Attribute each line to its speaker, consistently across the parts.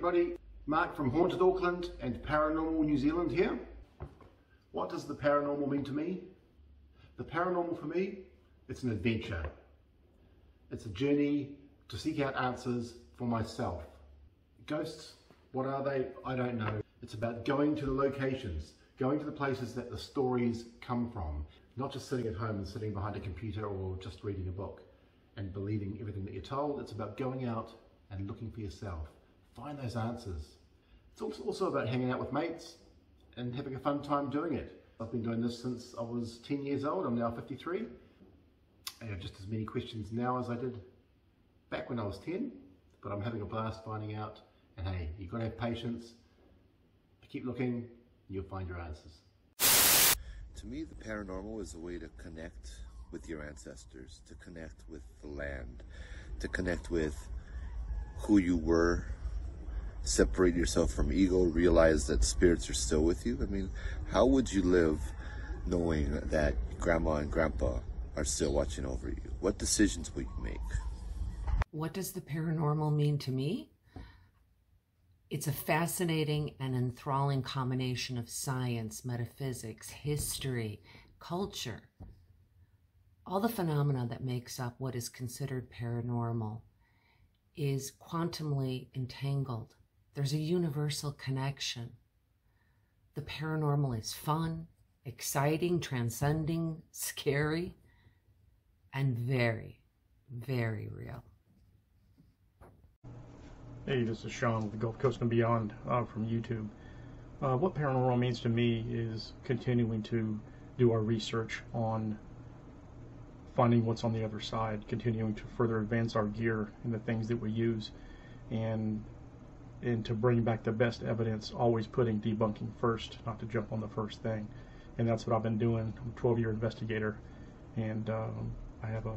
Speaker 1: everybody. Mark from Haunted Auckland and Paranormal New Zealand here. What does the paranormal mean to me? The paranormal for me, it's an adventure. It's a journey to seek out answers for myself. Ghosts, what are they? I don't know. It's about going to the locations, going to the places that the stories come from, not just sitting at home and sitting behind a computer or just reading a book and believing everything that you're told. It's about going out and looking for yourself. Find those answers. It's also about hanging out with mates and having a fun time doing it. I've been doing this since I was 10 years old. I'm now 53. I have just as many questions now as I did back when I was 10, but I'm having a blast finding out. And hey, you've got to have patience. Keep looking, you'll find your answers.
Speaker 2: To me, the paranormal is a way to connect with your ancestors, to connect with the land, to connect with who you were, separate yourself from ego, realize that spirits are still with you. I mean, how would you live knowing that grandma and grandpa are still watching over you? What decisions will you make?
Speaker 3: What does the paranormal mean to me? It's a fascinating and enthralling combination of science, metaphysics, history, culture, all the phenomena that makes up what is considered paranormal is quantumly entangled. There's a universal connection. The paranormal is fun, exciting, transcending, scary, and very, very real.
Speaker 4: Hey, this is Sean with the Gulf Coast and Beyond from YouTube. What paranormal means to me is continuing to do our research on finding what's on the other side, continuing to further advance our gear and the things that we use, and to bring back the best evidence, always putting debunking first, not to jump on the first thing. And that's what I've been doing. I'm a 12-year investigator, and I have a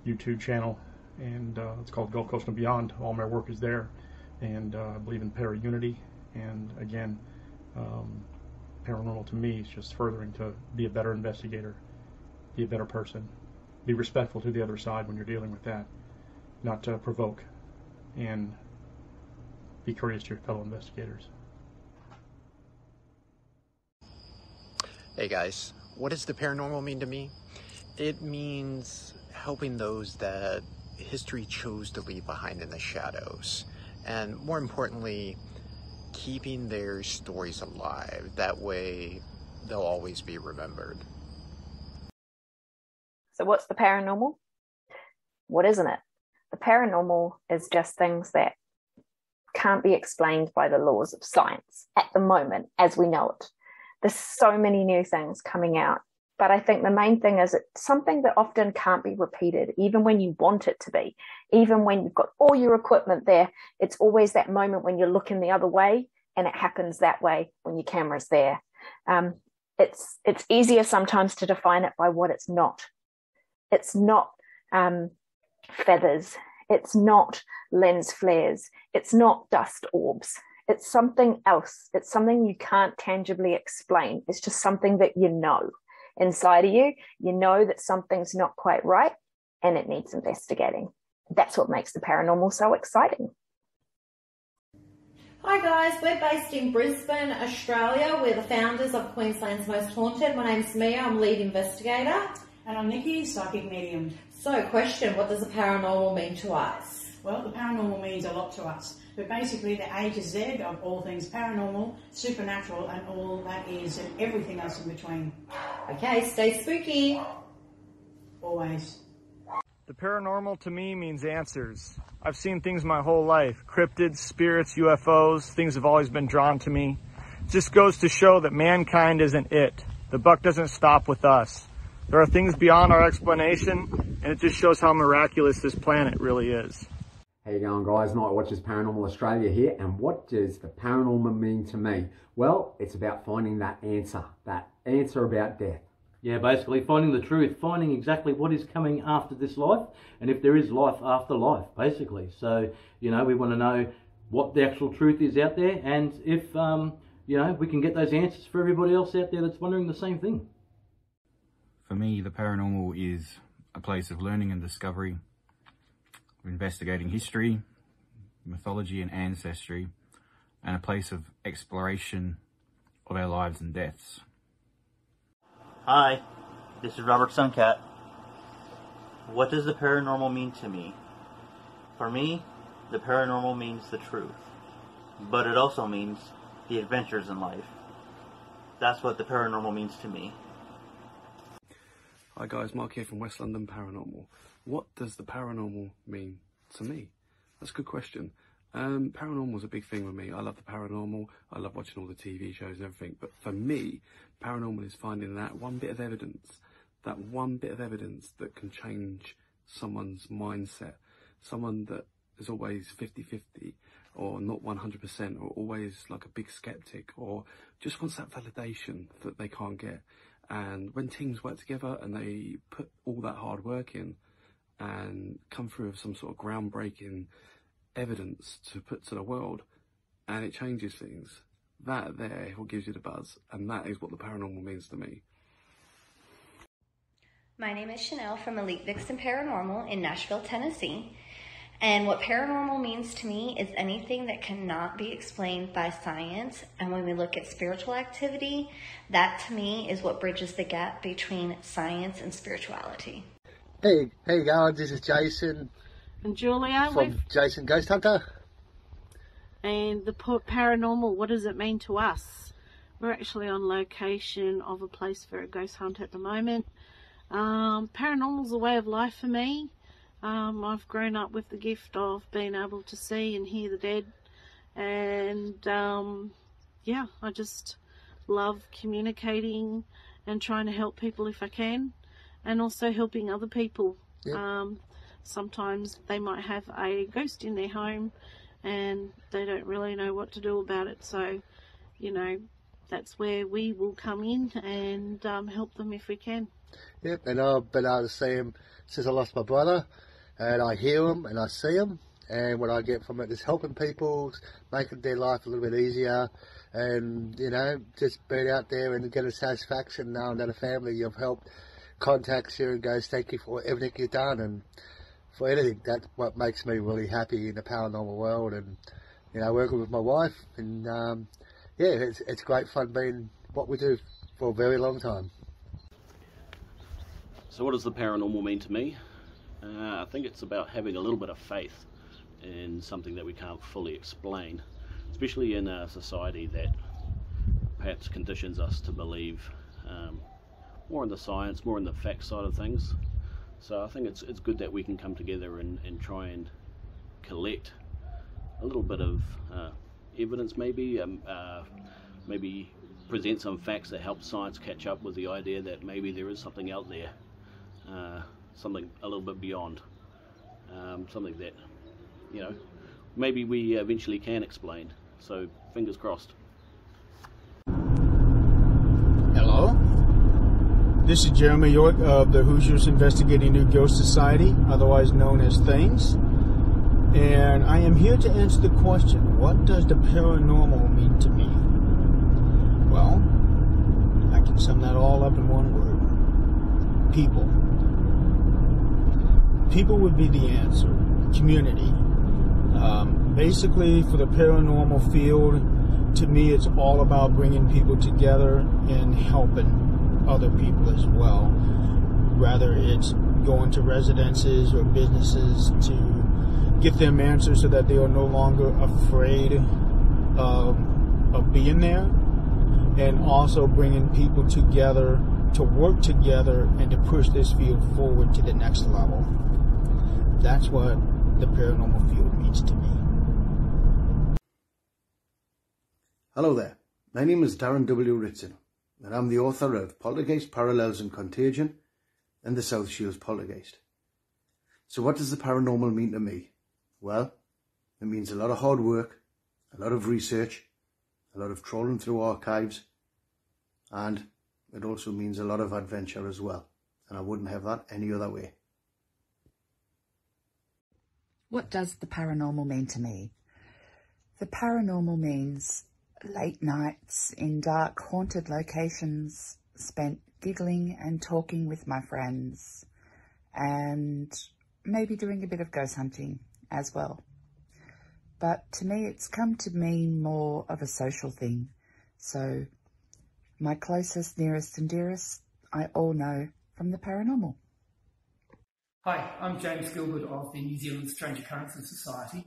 Speaker 4: YouTube channel, and it's called Gulf Coast and Beyond. All my work is there, and I believe in para-unity. And again, paranormal to me is just furthering to be a better investigator, be a better person, be respectful to the other side when you're dealing with that, not to provoke, and be courteous to your fellow investigators.
Speaker 5: Hey guys, what does the paranormal mean to me? It means helping those that history chose to leave behind in the shadows, and more importantly, keeping their stories alive. That way they'll always be remembered.
Speaker 6: So what's the paranormal? What isn't it? The paranormal is just things that can't be explained by the laws of science at the moment as we know it. There's so many new things coming out, but I think the main thing is it's something that often can't be repeated, even when you want it to be. Even when you've got all your equipment there, it's always that moment when you're looking the other way, and it happens that way when your camera's there. It's easier sometimes to define it by what it's not. It's not feathers. It's not lens flares. It's not dust orbs. It's something else. It's something you can't tangibly explain. It's just something that you know. Inside of you, you know that something's not quite right and it needs investigating. That's what makes the paranormal so exciting.
Speaker 7: Hi guys, we're based in Brisbane, Australia. We're the founders of Queensland's Most Haunted. My name's Mia, I'm lead investigator.
Speaker 8: And I'm Nikki, psychic medium.
Speaker 7: So, question, what does the paranormal mean to us?
Speaker 8: Well, the paranormal means a lot to us. But basically the A to Z of all things paranormal, supernatural, and all that is, and everything else in between.
Speaker 7: Okay, stay spooky.
Speaker 8: Always.
Speaker 9: The paranormal to me means answers. I've seen things my whole life. Cryptids, spirits, UFOs, things have always been drawn to me. It just goes to show that mankind isn't it. The buck doesn't stop with us. There are things beyond our explanation, and it just shows how miraculous this planet really is.
Speaker 10: How you going, guys? Night Watchers Paranormal Australia here, and what does the paranormal mean to me? Well, it's about finding that answer about death.
Speaker 11: Yeah, basically finding the truth, finding exactly what is coming after this life, and if there is life after life, basically. So, you know, we want to know what the actual truth is out there, and if, you know, we can get those answers for everybody else out there that's wondering the same thing.
Speaker 12: For me, the paranormal is a place of learning and discovery. We're investigating history, mythology and ancestry, and a place of exploration of our lives and deaths.
Speaker 13: Hi, this is Robert Suncat. What does the paranormal mean to me? For me, the paranormal means the truth, but it also means the adventures in life. That's what the paranormal means to me.
Speaker 14: Hi guys, Mark here from West London Paranormal. What does the paranormal mean to me? That's a good question. Paranormal is a big thing with me. I love the paranormal. I love watching all the TV shows and everything. But for me, paranormal is finding that one bit of evidence that can change someone's mindset. Someone that is always 50-50 or not 100% or always like a big skeptic or just wants that validation that they can't get. And when teams work together and they put all that hard work in and come through with some sort of groundbreaking evidence to put to the world and it changes things, that there is what gives you the buzz, and that is what the paranormal means to me.
Speaker 15: My name is Chinelle from Elite Vixen Paranormal in Nashville, Tennessee. And what paranormal means to me is anything that cannot be explained by science. And when we look at spiritual activity, that to me is what bridges the gap between science and spirituality.
Speaker 16: Hey guys, this is Jason.
Speaker 17: And Julia.
Speaker 16: From Jason Ghost Hunter.
Speaker 17: And the paranormal, what does it mean to us? We're actually on location of a place for a ghost hunt at the moment. Paranormal's a way of life for me. I've grown up with the gift of being able to see and hear the dead, and yeah, I just love communicating and trying to help people if I can, and also helping other people. Yep. Sometimes they might have a ghost in their home and they don't really know what to do about it, so you know, that's where we will come in and help them if we can.
Speaker 16: Yep, and I've been able to see him since I lost my brother. And I hear them and I see them, and what I get from it is helping people, making their life a little bit easier, and you know, just being out there and getting satisfaction knowing that a family you've helped contacts you and goes, thank you for everything you've done, and for anything. That's what makes me really happy in the paranormal world, and you know, working with my wife, and yeah, it's great fun being what we do for a very long time.
Speaker 18: So what does the paranormal mean to me? I think it's about having a little bit of faith in something that we can't fully explain, especially in a society that perhaps conditions us to believe more in the science, more in the fact side of things. So I think it's good that we can come together and try and collect a little bit of evidence, maybe present some facts that help science catch up with the idea that maybe there is something out there. Something a little bit beyond, something that, you know, maybe we eventually can explain. So fingers crossed.
Speaker 9: Hello, this is Jeremy York of the Hoosiers Investigating New Ghost Society, otherwise known as Things, and I am here to answer the question, what does the paranormal mean to me? Well, I can sum that all up in one word: people. People would be the answer. Community. Basically, for the paranormal field, to me, it's all about bringing people together and helping other people as well. Whether it's going to residences or businesses to get them answers so that they are no longer afraid of being there, and also bringing people together to work together and to push this field forward to the next level. That's what the paranormal field means to me.
Speaker 19: Hello there, my name is Darren W. Ritson, and I'm the author of Poltergeist, Parallels and Contagion and the South Shields Poltergeist. So what does the paranormal mean to me? Well, it means a lot of hard work, a lot of research, a lot of trawling through archives, and it also means a lot of adventure as well, and I wouldn't have that any other way.
Speaker 20: What does the paranormal mean to me? The paranormal means late nights in dark, haunted locations spent giggling and talking with my friends, and maybe doing a bit of ghost hunting as well. but to me it's come to mean more of a social thing. So my closest, nearest and dearest, I all know from the paranormal.
Speaker 21: Hi, I'm James Gilbert of the New Zealand Strange Occurrences Society,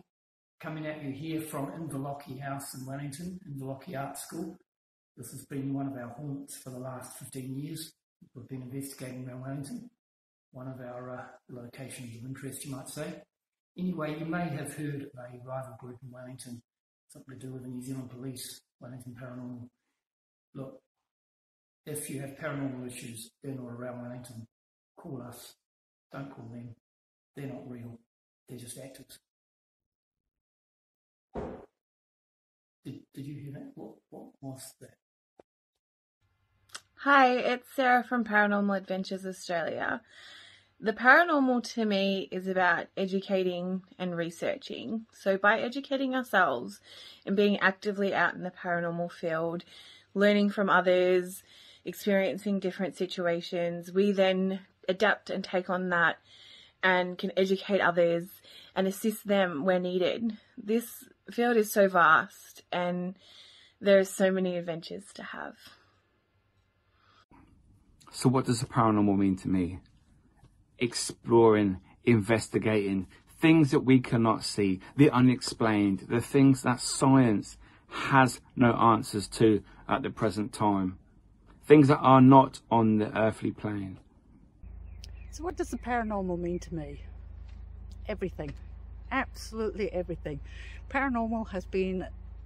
Speaker 21: coming at you here from Inverlochy House in Wellington, Inverlochy Art School. This has been one of our haunts for the last 15 years. We've been investigating around Wellington, one of our locations of interest, you might say. Anyway, you may have heard of a rival group in Wellington, something to do with the New Zealand Police, Wellington Paranormal. Look, if you have paranormal issues in or around Wellington, call us. Don't call them. They're not real. They're just actors. Did you hear that? What was that?
Speaker 22: Hi, it's Sarah from Paranormal Adventures Australia. The paranormal to me is about educating and researching. So by educating ourselves and being actively out in the paranormal field, learning from others, experiencing different situations, we then adapt and take on that and can educate others and assist them where needed. This field is so vast and there are so many adventures to have.
Speaker 12: So what does the paranormal mean to me? Exploring, investigating, things that we cannot see, the unexplained, the things that science has no answers to at the present time. Things that are not on the earthly plane.
Speaker 23: So what does the paranormal mean to me? Everything. Absolutely everything. Paranormal has been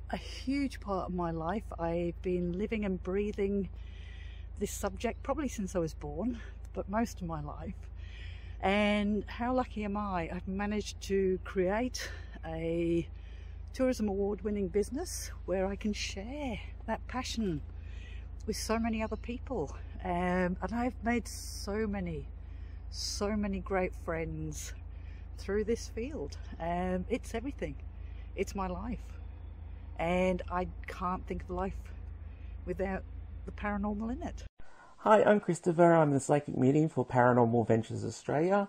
Speaker 23: a huge part of my life. I've been living and breathing this subject probably since I was born, but most of my life. And how lucky am I? I've managed to create a tourism award-winning business where I can share that passion with so many other people. And I've made so many great friends through this field. It's everything. It's my life. And I can't think of life without the paranormal in it.
Speaker 24: Hi, I'm Christopher. I'm the Psychic Medium for Paranormal Ventures Australia.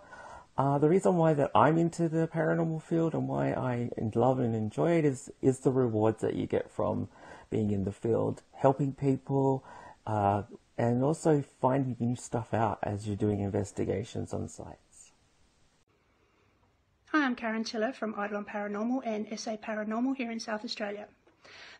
Speaker 24: The reason why that I'm into the paranormal field and why I love and enjoy it is the rewards that you get from being in the field, helping people, and also finding new stuff out as you're doing investigations on sites.
Speaker 25: Hi, I'm Karen Tiller from Eidolon Paranormal and SA Paranormal here in South Australia.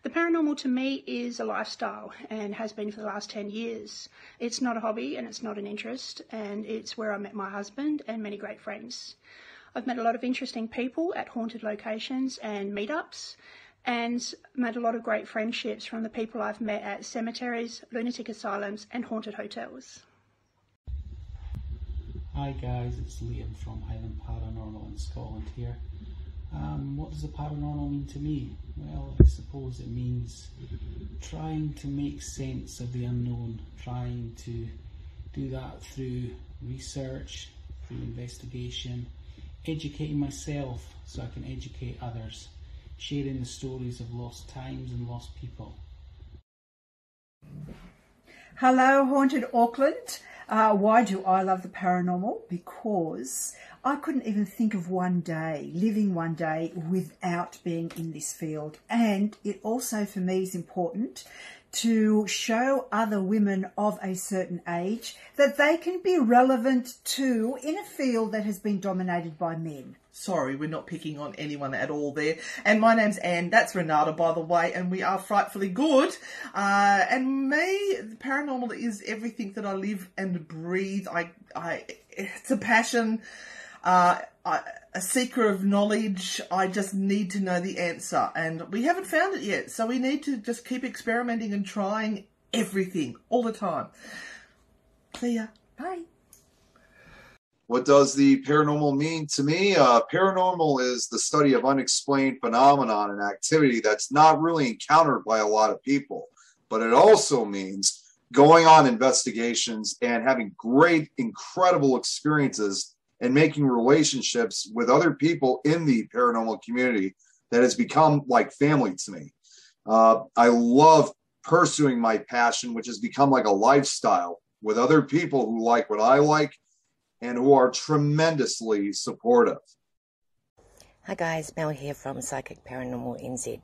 Speaker 25: The paranormal to me is a lifestyle and has been for the last 10 years. It's not a hobby and it's not an interest, and it's where I met my husband and many great friends. I've met a lot of interesting people at haunted locations and meetups, and made a lot of great friendships from the people I've met at cemeteries, lunatic asylums and haunted hotels.
Speaker 26: Hi guys, it's Liam from Highland Paranormal in Scotland here. What does the paranormal mean to me? Well, I suppose it means trying to make sense of the unknown, trying to do that through research, through investigation, educating myself so I can educate others, sharing the stories of lost times and lost people.
Speaker 27: Hello, Haunted Auckland. Why do I love the paranormal? Because I couldn't even think of living one day without being in this field. And it also for me is important to show other women of a certain age that they can be relevant too in a field that has been dominated by men.
Speaker 28: Sorry, we're not picking on anyone at all there. And my name's Anne, that's Renata, by the way, and we are frightfully good. And me, the paranormal is everything that I live and breathe. It's a passion, a seeker of knowledge. I just need to know the answer, and we haven't found it yet. So we need to just keep experimenting and trying everything all the time. See ya. Bye.
Speaker 29: What does the paranormal mean to me? Paranormal is the study of unexplained phenomenon and activity that's not really encountered by a lot of people. But it also means going on investigations and having great, incredible experiences and making relationships with other people in the paranormal community that has become like family to me. I love pursuing my passion, which has become like a lifestyle with other people who like what I like and who are tremendously supportive.
Speaker 1: Hi guys, Mel here from Psychic Paranormal NZ.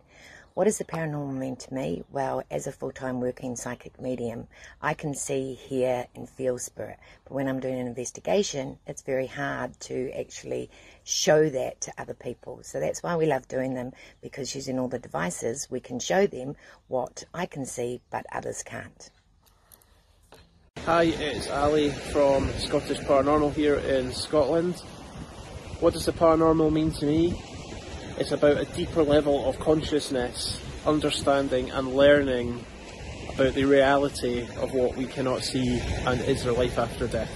Speaker 1: What does the paranormal mean to me? Well, as a full-time working psychic medium, I can see, hear and feel spirit. But when I'm doing an investigation, it's very hard to actually show that to other people. So that's why we love doing them, because using all the devices, we can show them what I can see, but others can't.
Speaker 2: Hi, it's Ali from Scottish Paranormal here in Scotland. What does the paranormal mean to me? It's about a deeper level of consciousness, understanding and learning about the reality of what we cannot see and is there life after death.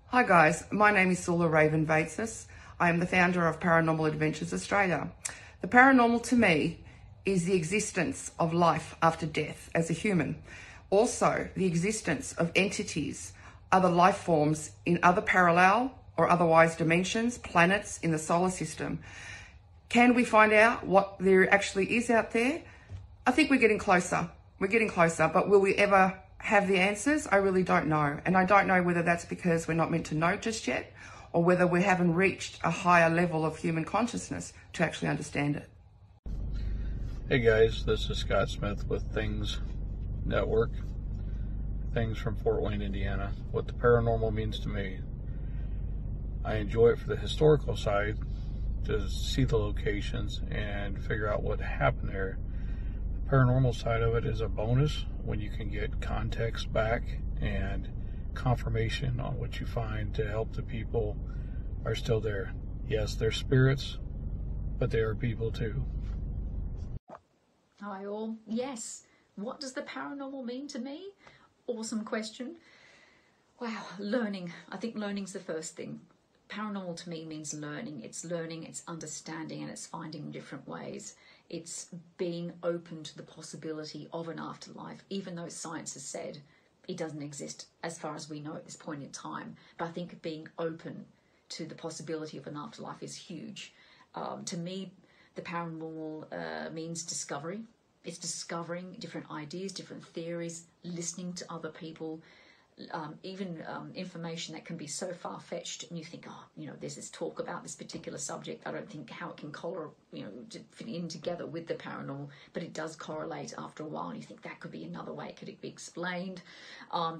Speaker 3: Hi guys, my name is Soula Vaitsis. I am the founder of Paranormal Adventures Australia. The paranormal to me is the existence of life after death as a human. Also, the existence of entities, other life forms in other parallel or otherwise dimensions, planets in the solar system. Can we find out what there actually is out there? I think we're getting closer. We're getting closer, but will we ever have the answers? I really don't know. And I don't know whether that's because we're not meant to know just yet, or whether we haven't reached a higher level of human consciousness to actually understand it.
Speaker 4: Hey guys, this is Scott Smith with Things Network. Things from Fort Wayne, Indiana. What the paranormal means to me. I enjoy it for the historical side, to see the locations and figure out what happened there. The paranormal side of it is a bonus when you can get context back and confirmation on what you find to help the people are still there. Yes, they're spirits, but they are people too.
Speaker 5: Hi all. Yes. What does the paranormal mean to me? Awesome question. Wow, learning. I think learning's the first thing. Paranormal to me means learning, it's understanding, and it's finding different ways. It's being open to the possibility of an afterlife, even though science has said it doesn't exist as far as we know at this point in time. But I think being open to the possibility of an afterlife is huge. To me, the paranormal means discovery. It's discovering different ideas, different theories, listening to other people, even information that can be so far-fetched, and you think, oh, you know, there's this talk about this particular subject. I don't think how it can fit in together with the paranormal, but it does correlate after a while, and you think that could be another way. Could it be explained?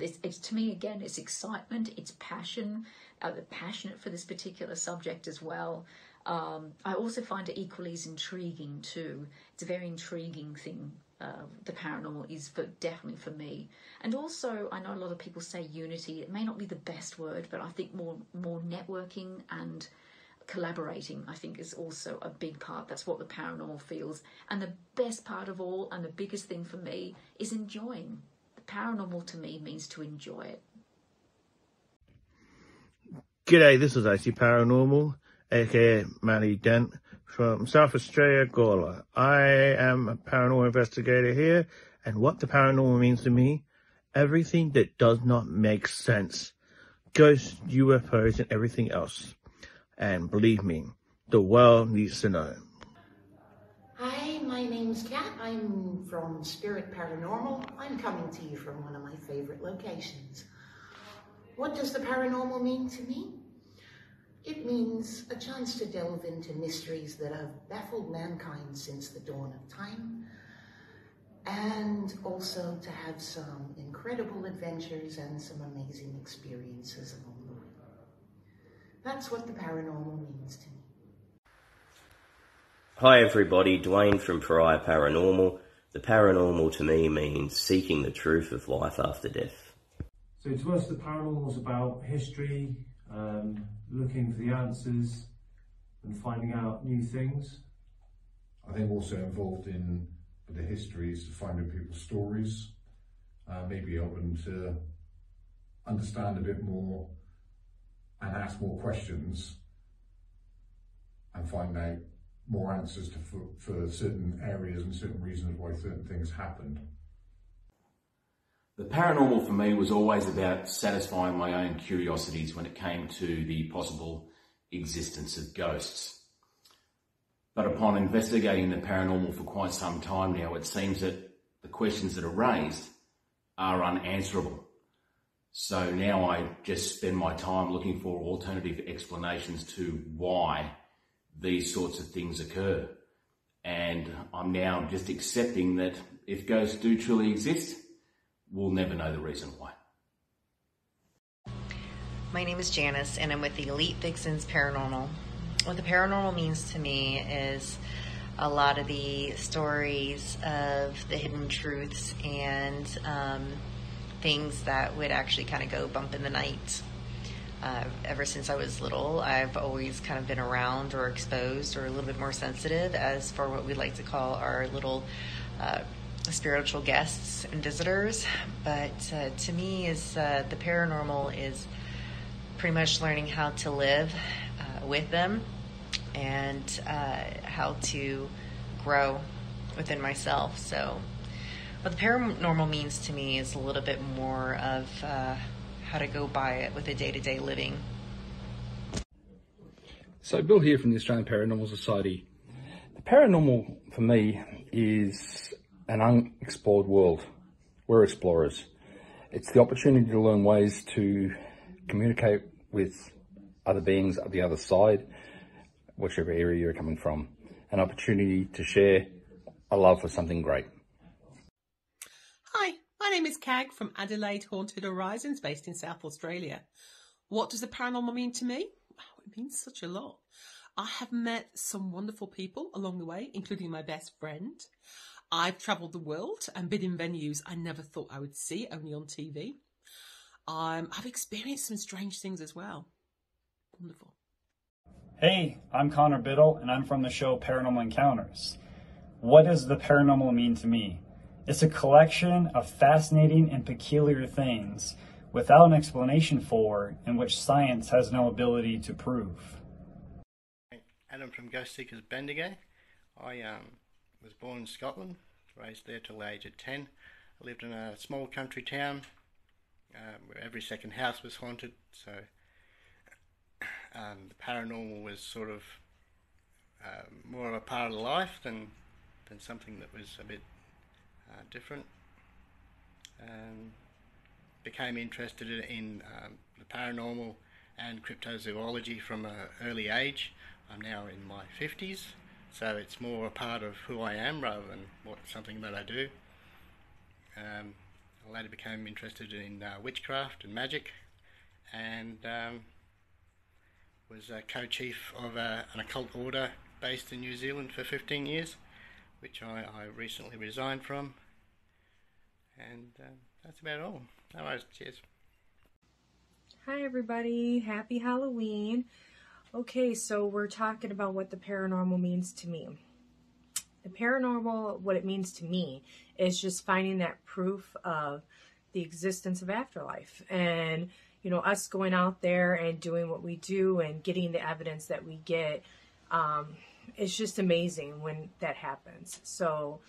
Speaker 5: It's to me, again, it's excitement, it's passion. They're passionate for this particular subject as well. I also find it equally as intriguing too. It's a very intriguing thing. The paranormal is definitely for me. And also, I know a lot of people say unity. It may not be the best word, but I think more networking and collaborating, I think, is also a big part. That's what the paranormal feels. And the best part of all, and the biggest thing for me, is enjoying. The paranormal to me means to enjoy it.
Speaker 6: G'day, this is AC Paranormal, aka Matty Dent, from South Australia, Gawler. I am a paranormal investigator here, and what the paranormal means to me, everything that does not make sense. Ghosts, UFOs, and everything else. And believe me, the world needs to know.
Speaker 7: Hi, my name's Kat. I'm from Spirit Paranormal. I'm coming to you from one of my favorite locations. What does the paranormal mean to me? It means a chance to delve into mysteries that have baffled mankind since the dawn of time, and also to have some incredible adventures and some amazing experiences along the way. That's what the paranormal means to me.
Speaker 8: Hi everybody, Dwayne from Pariah Paranormal. The paranormal to me means seeking the truth of life after death.
Speaker 10: So to us, the paranormal is about history, looking for the answers and finding out new things.
Speaker 30: I think also involved in the histories, finding people's stories, maybe open to understand a bit more and ask more questions and find out more answers for certain areas and certain reasons why certain things happened.
Speaker 31: The paranormal for me was always about satisfying my own curiosities when it came to the possible existence of ghosts. But upon investigating the paranormal for quite some time now, it seems that the questions that are raised are unanswerable. So now I just spend my time looking for alternative explanations to why these sorts of things occur. And I'm now just accepting that if ghosts do truly exist, we'll never know the reason why.
Speaker 9: My name is Janice, and I'm with the Elite Vixens Paranormal. What the paranormal means to me is a lot of the stories of the hidden truths and things that would actually kind of go bump in the night. Ever since I was little, I've always kind of been around or exposed or a little bit more sensitive as for what we like to call our little spiritual guests and visitors. But to me, is the paranormal is pretty much learning how to live with them and how to grow within myself. So what the paranormal means to me is a little bit more of how to go by it with a day-to-day living.
Speaker 11: So Bill here from the Australian Paranormal Society. The paranormal for me is an unexplored world. We're explorers. It's the opportunity to learn ways to communicate with other beings at the other side, whichever area you're coming from. An opportunity to share a love for something great.
Speaker 13: Hi, my name is Cag from Adelaide Haunted Horizons, based in South Australia. What does the paranormal mean to me? Oh, it means such a lot. I have met some wonderful people along the way, including my best friend. I've travelled the world and been in venues I never thought I would see, only on TV. I've experienced some strange things as well. Wonderful.
Speaker 14: Hey, I'm Connor Biddle, and I'm from the show Paranormal Encounters. What does the paranormal mean to me? It's a collection of fascinating and peculiar things without an explanation for, and which science has no ability to prove.
Speaker 15: Adam from Ghost Seekers Bendigo. I was born in Scotland, raised there till the age of 10. I lived in a small country town where every second house was haunted, so the paranormal was sort of more of a part of life than something that was a bit different. Became interested in the paranormal and cryptozoology from an early age. I'm now in my 50s, so it's more a part of who I am rather than something that I do. I later became interested in witchcraft and magic, and was co-chief of an occult order based in New Zealand for 15 years, which I recently resigned from. And that's about all. No worries, cheers.
Speaker 16: Hi everybody, happy Halloween. Okay, so we're talking about what the paranormal means to me. The paranormal, what it means to me, is just finding that proof of the existence of afterlife. And, you know, us going out there and doing what we do and getting the evidence that we get, it's just amazing when that happens. So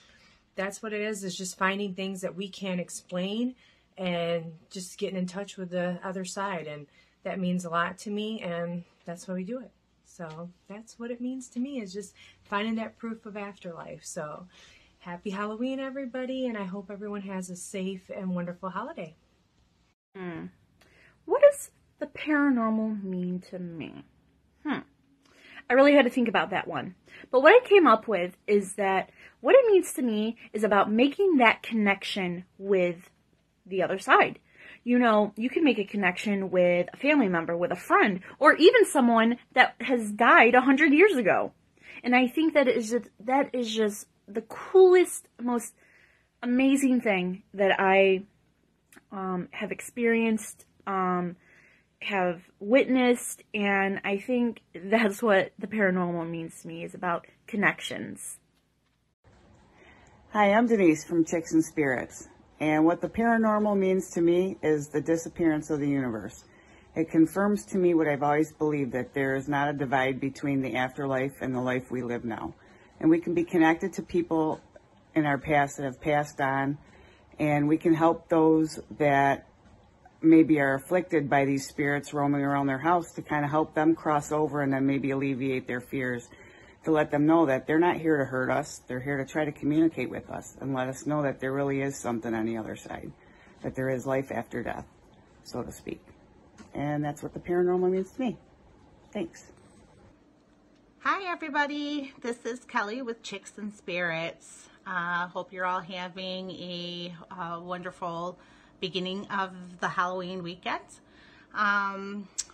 Speaker 16: that's what it is just finding things that we can't explain and just getting in touch with the other side. And that means a lot to me, and that's why we do it. So that's what it means to me, is just finding that proof of afterlife. So happy Halloween, everybody, and I hope everyone has a safe and wonderful holiday.
Speaker 17: What does the paranormal mean to me? I really had to think about that one. But what I came up with is that what it means to me is about making that connection with the other side. You know, you can make a connection with a family member, with a friend, or even someone that has died 100 years ago. And I think that is just the coolest, most amazing thing that I have experienced, have witnessed, and I think that's what the paranormal means to me, is about connections.
Speaker 18: Hi, I'm Denise from Chicks and Spirits, and what the paranormal means to me is the disappearance of the universe. It confirms to me what I've always believed, that there is not a divide between the afterlife and the life we live now. And we can be connected to people in our past that have passed on, and we can help those that maybe are afflicted by these spirits roaming around their house to kind of help them cross over and then maybe alleviate their fears, to let them know that they're not here to hurt us. They're here to try to communicate with us and let us know that there really is something on the other side, that there is life after death, so to speak. And that's what the paranormal means to me. Thanks.
Speaker 12: Hi everybody, this is Kelly with Chicks and Spirits. Hope you're all having a wonderful beginning of the Halloween weekend.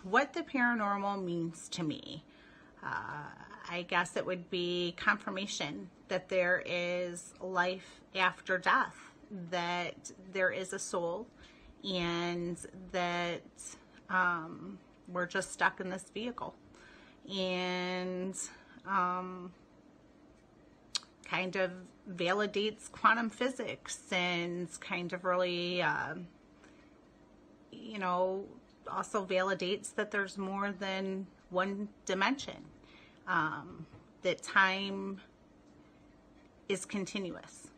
Speaker 12: What the paranormal means to me, I guess it would be confirmation that there is life after death, that there is a soul, and that we're just stuck in this vehicle. And kind of validates quantum physics and kind of really, you know, also validates that there's more than one dimension, that time is continuous.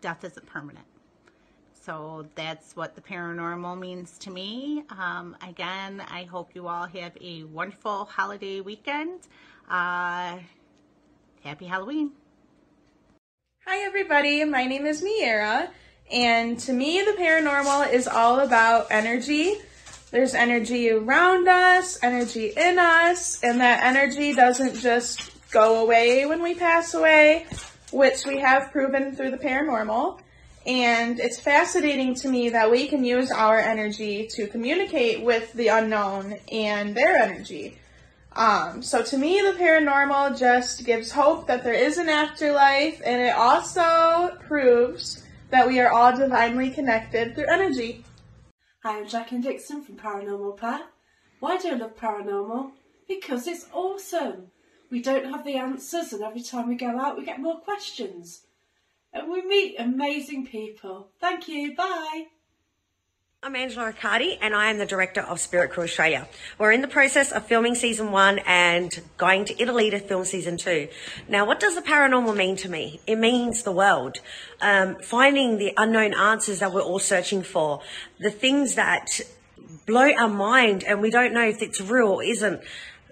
Speaker 12: Death isn't permanent. So that's what the paranormal means to me. Again, I hope you all have a wonderful holiday weekend. Happy Halloween.
Speaker 19: Hi everybody, my name is Miera, and to me the paranormal is all about energy. There's energy around us, energy in us, and that energy doesn't just go away when we pass away, which we have proven through the paranormal. And it's fascinating to me that we can use our energy to communicate with the unknown and their energy. So to me, the paranormal just gives hope that there is an afterlife, and it also proves that we are all divinely connected through energy.
Speaker 20: Hi, I'm Jacqueline Dixon from Paranormal Path. Why do I love paranormal? Because it's awesome. We don't have the answers, and every time we go out, we get more questions. And we meet amazing people. Thank you. Bye.
Speaker 21: I'm Angela Arcardi, and I am the director of Spirit Crew Australia. We're in the process of filming season 1 and going to Italy to film season 2. Now, what does the paranormal mean to me? It means the world. Finding the unknown answers that we're all searching for. The things that blow our mind and we don't know if it's real or isn't.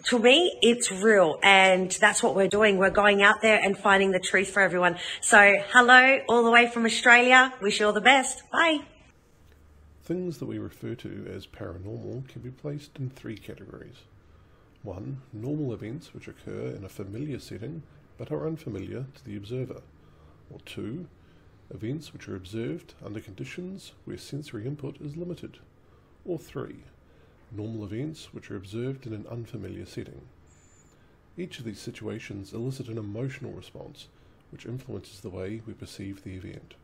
Speaker 21: To me, it's real, and that's what we're doing. We're going out there and finding the truth for everyone. So, hello, all the way from Australia. Wish you all the best. Bye.
Speaker 22: Things that we refer to as paranormal can be placed in 3 categories. 1. Normal events which occur in a familiar setting but are unfamiliar to the observer. Or 2. Events which are observed under conditions where sensory input is limited. Or 3. Normal events which are observed in an unfamiliar setting. Each of these situations elicit an emotional response which influences the way we perceive the event.